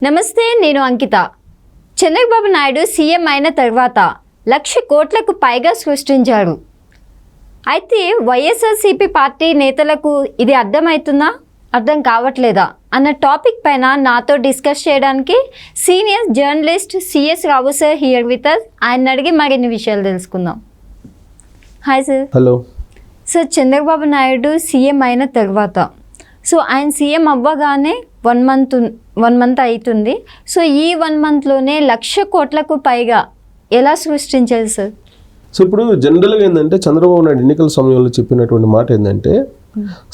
నమస్తే, నేను అంకిత. చంద్రబాబు నాయుడు సీఎం అయిన తర్వాత 1,00,000 కోట్లకు పైగా సృష్టించారు. అయితే వైఎస్ఆర్సీపీ పార్టీ నేతలకు ఇది అర్థమవుతుందా, అర్థం కావట్లేదా అన్న టాపిక్ పైన నాతో డిస్కస్ చేయడానికి senior journalist CS Rao sir here with us. ఆయన అడిగి మరిన్ని విషయాలు తెలుసుకుందాం. Hi sir. Hello sir, Chandrababu Naidu CM అయిన తర్వాత ఆయన సీఎం అవ్వగానే 1 మంత్ అవుతుంది. సో ఈ 1 మంత్లోనే 1,00,000 కోట్లకు పైగా ఎలా సృష్టించారు సార్? సో ఇప్పుడు జనరల్గా ఏంటంటే చంద్రబాబు నాయుడు ఎన్నికల సమయంలో చెప్పినటువంటి మాట ఏంటంటే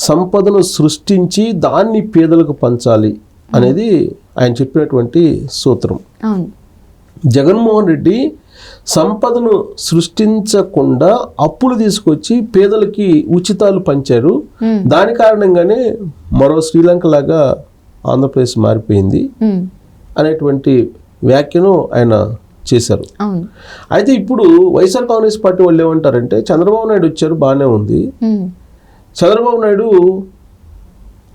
సంపదను సృష్టించి దాన్ని పేదలకు పంచాలి అనేది ఆయన చెప్పినటువంటి సూత్రం. అవును. జగన్మోహన్ రెడ్డి సంపదను సృష్టించకుండా అప్పులు తీసుకొచ్చి పేదలకి ఉచితాలు పంచారు. దాని కారణంగానే మరో శ్రీలంక లాగా ఆంధ్రప్రదేశ్ మారిపోయింది అనేటువంటి వ్యాఖ్యను ఆయన చేశారు. అయితే ఇప్పుడు వైఎస్ఆర్ కాంగ్రెస్ పార్టీ వాళ్ళు ఏమంటారంటే చంద్రబాబు నాయుడు వచ్చారు, బాగానే ఉంది. చంద్రబాబు నాయుడు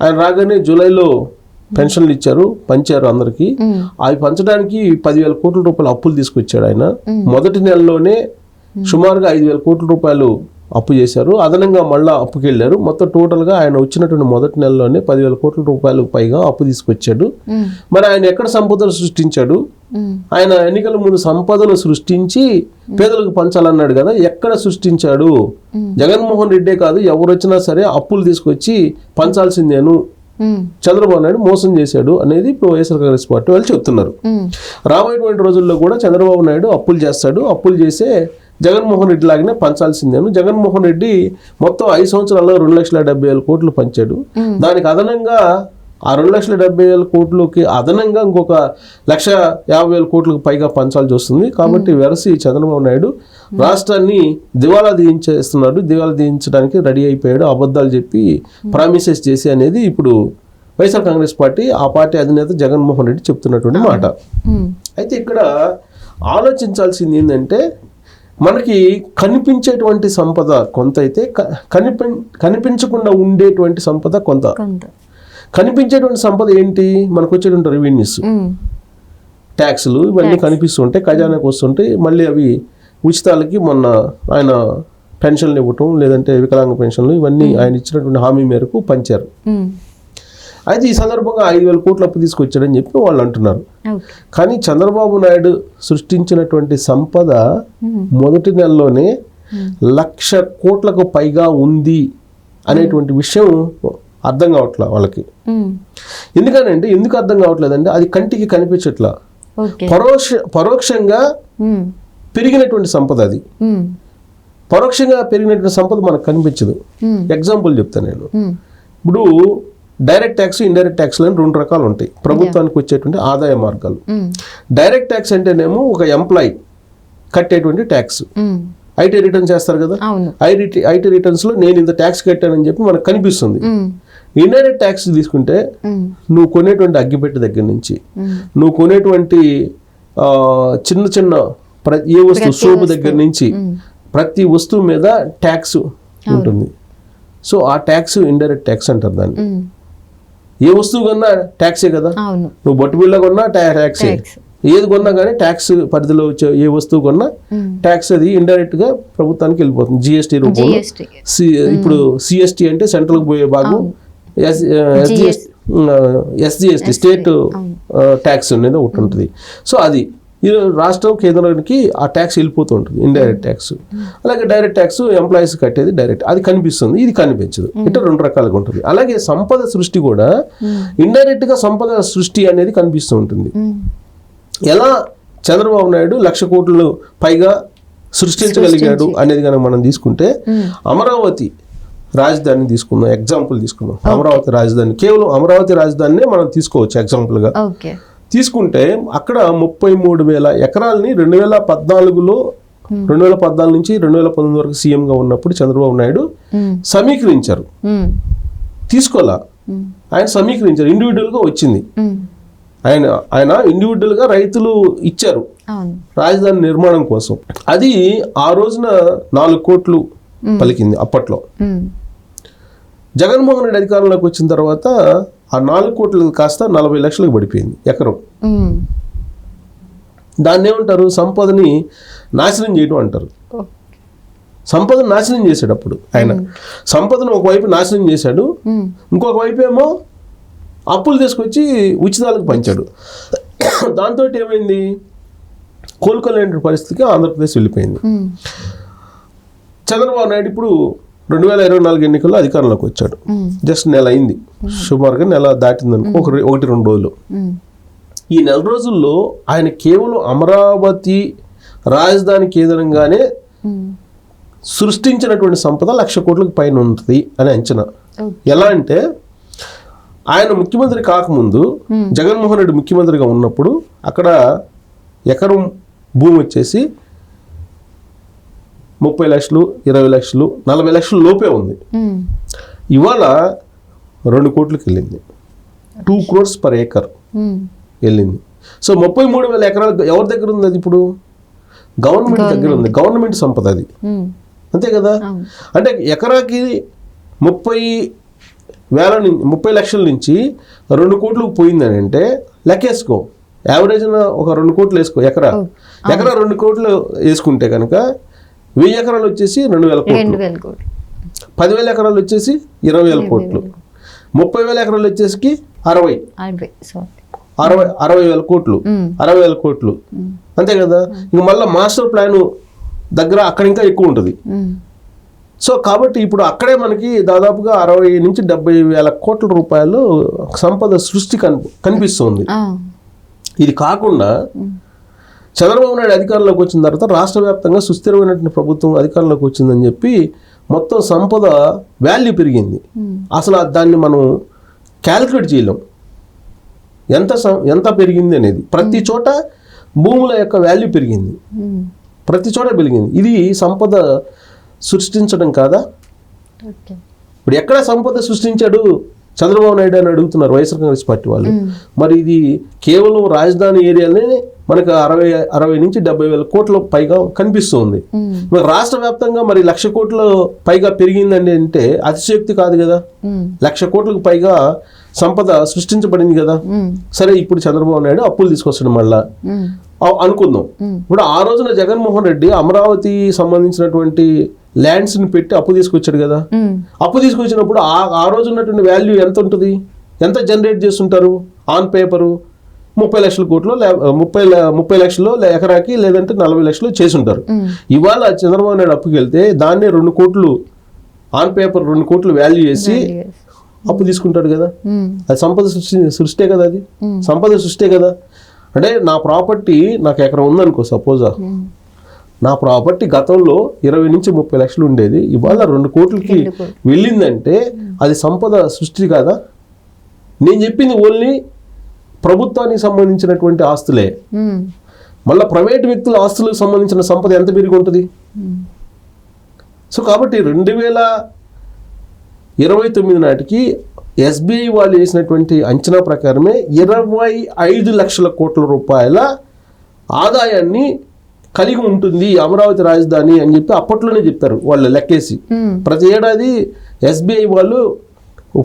ఆయన రాగానే జూలైలో పెన్షన్లు ఇచ్చారు, పంచారు అందరికి. అవి పంచడానికి 10,000 కోట్ల రూపాయలు అప్పులు తీసుకొచ్చాడు ఆయన. మొదటి నెలలోనే సుమారుగా 5,000 కోట్ల రూపాయలు అప్పు చేశారు, అదనంగా మళ్ళా అప్పుకి వెళ్ళారు. మొత్తం టోటల్గా ఆయన వచ్చినటువంటి మొదటి నెలలోనే 10,000 కోట్ల రూపాయలు పైగా అప్పు తీసుకొచ్చాడు. మరి ఆయన ఎక్కడ సంపదను సృష్టించాడు? ఆయన ఎన్నికల ముందు సంపదను సృష్టించి పేదలకు పంచాలన్నాడు కదా, ఎక్కడ సృష్టించాడు? జగన్మోహన్ రెడ్డే కాదు, ఎవరు వచ్చినా సరే అప్పులు తీసుకొచ్చి పంచాల్సిందేను, చంద్రబాబు నాయుడు మోసం చేశాడు అనేది ఇప్పుడు వైఎస్ఆర్ కాంగ్రెస్ పార్టీ వాళ్ళు చెప్తున్నారు. రాబోయేటువంటి రోజుల్లో కూడా చంద్రబాబు నాయుడు అప్పులు చేస్తాడు, అప్పులు చేసే జగన్మోహన్ రెడ్డి లాగానే పంచాల్సిందేను. జగన్మోహన్ రెడ్డి మొత్తం 5 సంవత్సరాల్లో 2,70,000 కోట్లు పంచాడు. దానికి అదనంగా ఆ 2,70,000 కోట్లకి అదనంగా ఇంకొక 1,50,000 కోట్లకు పైగా పంచాల్సి వస్తుంది. కాబట్టి వెరసి చంద్రబాబు నాయుడు రాష్ట్రాన్ని దివాలా తీయించేస్తున్నాడు, దివాలా తీయించడానికి రెడీ అయిపోయాడు, అబద్ధాలు చెప్పి ప్రామిసెస్ చేసి అనేది ఇప్పుడు వైఎస్ఆర్ కాంగ్రెస్ పార్టీ ఆ పార్టీ అధినేత జగన్మోహన్ రెడ్డి చెప్తున్నటువంటి మాట. అయితే ఇక్కడ ఆలోచించాల్సింది ఏంటంటే మనకి కనిపించేటువంటి సంపద కొంత అయితే, కనిపించకుండా ఉండేటువంటి సంపద కొంత. కనిపించేటువంటి సంపద ఏంటి? మనకు వచ్చేటువంటి రెవెన్యూస్, ట్యాక్సులు, ఇవన్నీ కనిపిస్తుంటాయి, ఖజానాకు వస్తుంటాయి. మళ్ళీ అవి ఉచితాలకి మొన్న ఆయన పెన్షన్లు ఇవ్వటం, లేదంటే వికలాంగ పెన్షన్లు, ఇవన్నీ ఆయన ఇచ్చినటువంటి హామీ మేరకు పంచారు. అయితే ఈ సందర్భంగా 5,000 కోట్ల అప్పు తీసుకొచ్చాడని చెప్పి వాళ్ళు అంటున్నారు. కానీ చంద్రబాబు నాయుడు సృష్టించినటువంటి సంపద మొదటి నెలలోనే 1,00,000 కోట్లకు పైగా ఉంది అనేటువంటి విషయం అర్థం కావట్లా వాళ్ళకి. ఎందుకనంటే ఎందుకు అర్థం కావట్లేదంటే అది కంటికి కనిపించట్లా, పరోక్షంగా పెరిగినటువంటి సంపద. అది పరోక్షంగా పెరిగినటువంటి సంపద మనకు కనిపించదు. ఎగ్జాంపుల్ చెప్తాను నేను. ఇప్పుడు డైరెక్ట్ ట్యాక్స్, ఇండైరెక్ట్ ట్యాక్స్ అని 2 రకాలు ఉంటాయి ప్రభుత్వానికి వచ్చేటువంటి ఆదాయ మార్గాలు. డైరెక్ట్ ట్యాక్స్ అంటేనేమో ఒక ఎంప్లాయీ కట్టేటువంటి ట్యాక్స్, ఐటీ రిటర్న్ చేస్తారు కదా, ఐటీ రిటర్న్స్ లో నేను ఇంత ట్యాక్స్ కట్టానని చెప్పి మనకు కనిపిస్తుంది. ఇండైరెక్ట్ ట్యాక్స్ తీసుకుంటే నువ్వు కొనేటువంటి అగ్గిపెట్టి దగ్గర నుంచి నువ్వు కొనేటువంటి చిన్న చిన్న ఏ వస్తువు, సోపు దగ్గర నుంచి ప్రతి వస్తువు మీద ట్యాక్స్ ఉంటుంది. సో ఆ ట్యాక్స్ ఇండైరెక్ట్ ట్యాక్స్ అంటారు దాన్ని. ఏ వస్తువు కొన్నా ట్యాక్సే కదా, నువ్వు బొట్టు బిళ్ళ కొన్నా ట్యాక్సే, ఏది కొన్నా కానీ ట్యాక్స్ పరిధిలో వచ్చే ఏ వస్తువు కొన్నా ట్యాక్స్ అది ఇండైరెక్ట్ గా ప్రభుత్వానికి వెళ్ళిపోతుంది జిఎస్టీ రూపంలో. ఇప్పుడు సిఎస్టీ అంటే సెంట్రల్ పోయే భాగం, ఎస్జిఎస్టీ స్టేట్ ట్యాక్స్ అనేది ఒకటి ఉంటుంది. సో అది ఈ రాష్ట్రం కేంద్రానికి ఆ ట్యాక్స్ వెళ్ళిపోతూ ఉంటుంది, ఇండైరెక్ట్ ట్యాక్స్. అలాగే డైరెక్ట్ ట్యాక్స్ ఎంప్లాయీస్ కట్టేది డైరెక్ట్, అది కనిపిస్తుంది, ఇది కనిపించదు. ఇట్లా 2 రకాలుగా ఉంటుంది. అలాగే సంపద సృష్టి కూడా ఇండైరెక్ట్ గా సంపద సృష్టి అనేది కనిపిస్తూ ఉంటుంది. ఎలా చంద్రబాబు నాయుడు 1,00,000 కోట్లు పైగా సృష్టించగలిగాడు అనేది కనుక మనం తీసుకుంటే, అమరావతి రాజధాని తీసుకుందాం, ఎగ్జాంపుల్ తీసుకుందాం. అమరావతి రాజధాని, కేవలం అమరావతి రాజధానినే మనం తీసుకోవచ్చు ఎగ్జాంపుల్గా. తీసుకుంటే అక్కడ 33,000 ఎకరాలని 2014 నుంచి 2019 వరకు సీఎంగా ఉన్నప్పుడు చంద్రబాబు నాయుడు సమీకరించారు. తీసుకోవాలా, ఆయన సమీకరించారు, ఇండివిజువల్గా వచ్చింది. ఆయన ఇండివిజువల్గా రైతులు ఇచ్చారు రాజధాని నిర్మాణం కోసం. అది ఆ రోజున 4 కోట్లు పలికింది అప్పట్లో. జగన్మోహన్ రెడ్డి అధికారంలోకి వచ్చిన తర్వాత ఆ 4 కోట్లు కాస్త 40 లక్షలకు పడిపోయింది ఎకరం. ఉమ్. దాన్ని ఏమంటారు? సంపదని నాశనం చేయడం అంటారు. సంపదను నాశనం చేశాడు అప్పుడు ఆయన. సంపదను ఒకవైపు నాశనం చేశాడు, ఇంకొక వైపు ఏమో అప్పులు తీసుకొచ్చి ఉచితాలకు పంచాడు. దాంతో ఏమైంది? కోలుకోలేని పరిస్థితికి ఆంధ్రప్రదేశ్ వెళ్ళిపోయింది. చంద్రబాబు నాయుడు ఇప్పుడు 2024 ఎన్నికల్లో అధికారంలోకి వచ్చాడు. జస్ట్ నెల అయింది, సుమారుగా నెల దాటిందనుకో, 1-2 రోజులు. ఈ నెల రోజుల్లో ఆయన కేవలం అమరావతి రాజధాని కేంద్రంగానే సృష్టించినటువంటి సంపద 1,00,000 కోట్లకు పైన ఉంటుంది అని అంచనా. ఎలా అంటే ఆయన ముఖ్యమంత్రి కాకముందు జగన్మోహన్ రెడ్డి ముఖ్యమంత్రిగా ఉన్నప్పుడు అక్కడ ఎకరం భూమి వచ్చేసి 30 లక్షలు, 20 లక్షలు, 40 లక్షల లోపే ఉంది. ఇవాళ 2 కోట్లకి వెళ్ళింది. 2 crores per acre వెళ్ళింది. సో 33,000 ఎకరాలు ఎవరి దగ్గర ఉంది? అది ఇప్పుడు గవర్నమెంట్ దగ్గర ఉంది. గవర్నమెంట్ సంపద అది, అంతే కదా. అంటే ఎకరాకి 30 లక్షల నుంచి 2 కోట్లకు పోయిందని అంటే లెక్కేసుకో. యావరేజ్ ఒక 2 కోట్లు వేసుకో. ఎకరా 2 కోట్లు వేసుకుంటే కనుక 1000 ఎకరాలు వచ్చేసి 2,000 కోట్లు, 10,000 ఎకరాలు వచ్చేసి 20,000 కోట్లు, 30,000 ఎకరాలు వచ్చేసి 60,000 కోట్లు, 60,000 కోట్లు, అంతే కదా. ఇంక మళ్ళీ మాస్టర్ ప్లాన్ దగ్గర అక్కడ ఇంకా ఎక్కువ ఉంటుంది. సో కాబట్టి ఇప్పుడు అక్కడే మనకి దాదాపుగా 60 నుంచి 70,000 కోట్ల రూపాయలు సంపద సృష్టి కనిపిస్తుంది. ఇది కాకుండా చంద్రబాబు నాయుడు అధికారంలోకి వచ్చిన తర్వాత రాష్ట్ర వ్యాప్తంగా సుస్థిరమైనటువంటి ప్రభుత్వం అధికారంలోకి వచ్చిందని చెప్పి మొత్తం సంపద వాల్యూ పెరిగింది. అసలు దాన్ని మనం క్యాలిక్యులేట్ చేయలేం ఎంత పెరిగింది అనేది. ప్రతి చోట భూముల యొక్క వాల్యూ పెరిగింది, ప్రతి చోట పెరిగింది. ఇది సంపద సృష్టించడం కాదా? ఇప్పుడు ఎక్కడ సంపద సృష్టించాడు చంద్రబాబు నాయుడు అని అడుగుతున్నారు వైఎస్ఆర్ కాంగ్రెస్ పార్టీ వాళ్ళు. మరి ఇది కేవలం రాజధాని ఏరియాలోనే మనకు 60 నుంచి 70,000 కోట్ల పైగా కనిపిస్తుంది. మరి రాష్ట్ర వ్యాప్తంగా మరి 1,00,000 కోట్ల పైగా పెరిగిందండి అంటే అతిశయోక్తి కాదు కదా. 1,00,000 కోట్లకు పైగా సంపద సృష్టించబడింది కదా. సరే, ఇప్పుడు చంద్రబాబు నాయుడు అప్పులు తీసుకొస్తాడు మళ్ళా అనుకుందాం. ఇప్పుడు ఆ రోజున జగన్మోహన్ రెడ్డి అమరావతి సంబంధించినటువంటి ల్యాండ్స్ ని పెట్టి అప్పు తీసుకొచ్చాడు కదా. అప్పు తీసుకొచ్చినప్పుడు ఆ రోజు ఉన్నటువంటి వాల్యూ ఎంత ఉంటుంది? ఎంత జనరేట్ చేస్తుంటారు? ఆన్ పేపరు 30 లక్షల కోట్లు, 30 లక్షలు ఎకరాకి, లేదంటే 40 లక్షలు చేసి ఉంటారు. ఇవాళ చంద్రబాబు నాయుడు అప్పుకి వెళ్తే దాన్నే 2 కోట్లు ఆన్ పేపర్ 2 కోట్లు వాల్యూ చేసి అప్పు తీసుకుంటాడు కదా. అది సంపద సృష్టే కదా. అది సంపద సృష్టే కదా. అంటే నా ప్రాపర్టీ నాకు ఎకరం ఉందనుకో, సపోజ్ నా ప్రాపర్టీ గతంలో 20 నుంచి 30 లక్షలు ఉండేది, ఇవాళ 2 కోట్లకి వెళ్ళిందంటే అది సంపద సృష్టి కాదా? నేను చెప్పింది ఓన్లీ ప్రభుత్వానికి సంబంధించినటువంటి ఆస్తులే. మళ్ళీ ప్రైవేట్ వ్యక్తుల ఆస్తులకు సంబంధించిన సంపద ఎంత పెరిగి ఉంటుంది? సో కాబట్టి 2029 నాటికి ఎస్బీఐ వాళ్ళు వేసినటువంటి అంచనా ప్రకారమే 25 లక్షల కోట్ల రూపాయల ఆదాయాన్ని కలిగి ఉంటుంది అమరావతి రాజధాని అని చెప్పి అప్పట్లోనే చెప్పారు వాళ్ళు లెక్కేసి. ప్రతి ఏడాది ఎస్బీఐ వాళ్ళు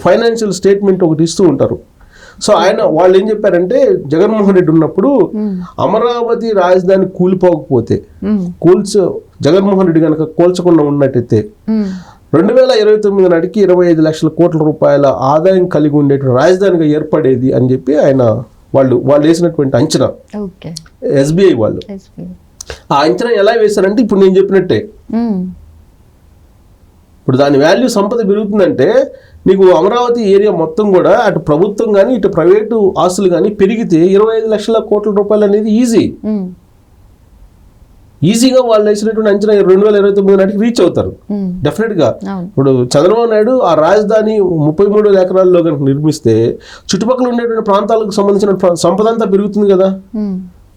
ఫైనాన్షియల్ స్టేట్మెంట్ ఒకటి ఇస్తూ ఉంటారు. సో వాళ్ళు ఏం చెప్పారంటే జగన్మోహన్ రెడ్డి ఉన్నప్పుడు అమరావతి రాజధాని కూలిపోకపోతే, జగన్మోహన్ రెడ్డి కనుక కూల్చకుండా ఉన్నట్టయితే 2029 నాటికి 25 లక్షల కోట్ల రూపాయల ఆదాయం కలిగి ఉండేటువంటి రాజధానిగా ఏర్పడేది అని చెప్పి వాళ్ళు వేసినటువంటి అంచనా ఎస్బీఐ వాళ్ళు. ఆ అంచనా ఎలా వేశారంటే ఇప్పుడు నేను చెప్పినట్టే. ఇప్పుడు దాని వాల్యూ సంపద పెరుగుతుందంటే నీకు అమరావతి ఏరియా మొత్తం కూడా అటు ప్రభుత్వం కానీ ఇటు ప్రైవేటు ఆస్తులు కానీ పెరిగితే 25 లక్షల కోట్ల రూపాయలు అనేది ఈజీగా వాళ్ళు వేసినటువంటి అంచనా 2029 నాటికి రీచ్ అవుతారు డెఫినెట్గా. ఇప్పుడు చంద్రబాబు నాయుడు ఆ రాజధాని 33,000 ఎకరాల్లో కనుక నిర్మిస్తే చుట్టుపక్కల ఉండేటువంటి ప్రాంతాలకు సంబంధించిన సంపద అంతా పెరుగుతుంది కదా.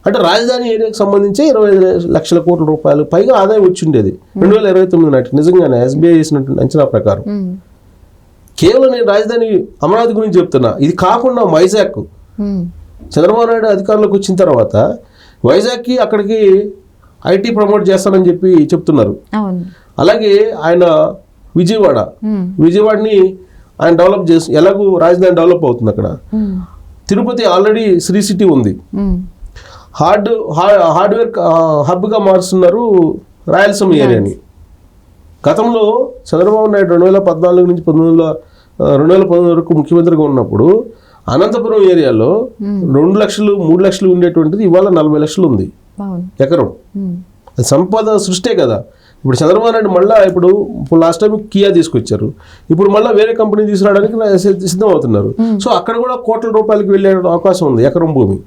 అంటే రాజధాని ఏరియాకి సంబంధించి 25 లక్షల కోట్ల రూపాయలు పైగా ఆదాయం వచ్చి ఉండేది 2029 నాటికి. నిజంగానే ఎస్బీఐ వేసినటువంటి అంచనా ప్రకారం. కేవలం నేను రాజధాని అమరావతి గురించి చెప్తున్నా. ఇది కాకుండా వైజాగ్, చంద్రబాబు నాయుడు అధికారంలోకి వచ్చిన తర్వాత వైజాగ్కి అక్కడికి ఐటీ ప్రమోట్ చేస్తానని చెప్తున్నారు. అలాగే ఆయన విజయవాడని ఆయన డెవలప్ చేసి ఎలాగూ రాజధాని డెవలప్ అవుతుంది అక్కడ. తిరుపతి ఆల్రెడీ శ్రీ సిటీ ఉంది, హార్డ్వేర్ హబ్గా మారుస్తున్నారు రాయలసీమ ఏరియాని. గతంలో చంద్రబాబు నాయుడు 2014 నుంచి 2019 వరకు ముఖ్యమంత్రిగా ఉన్నప్పుడు అనంతపురం ఏరియాలో 2 లక్షలు 3 లక్షలు ఉండేటువంటిది ఇవాళ 40 లక్షలు ఉంది ఎకరం. అది సంపద సృష్టే కదా. ఇప్పుడు చంద్రబాబు నాయుడు మళ్ళీ ఇప్పుడు లాస్ట్ టైం కియా తీసుకొచ్చారు, ఇప్పుడు మళ్ళీ వేరే కంపెనీ తీసుకురావడానికి సిద్ధం అవుతున్నారు. సో అక్కడ కూడా కోట్ల రూపాయలకి వెళ్ళే అవకాశం ఉంది ఎకరం భూమి.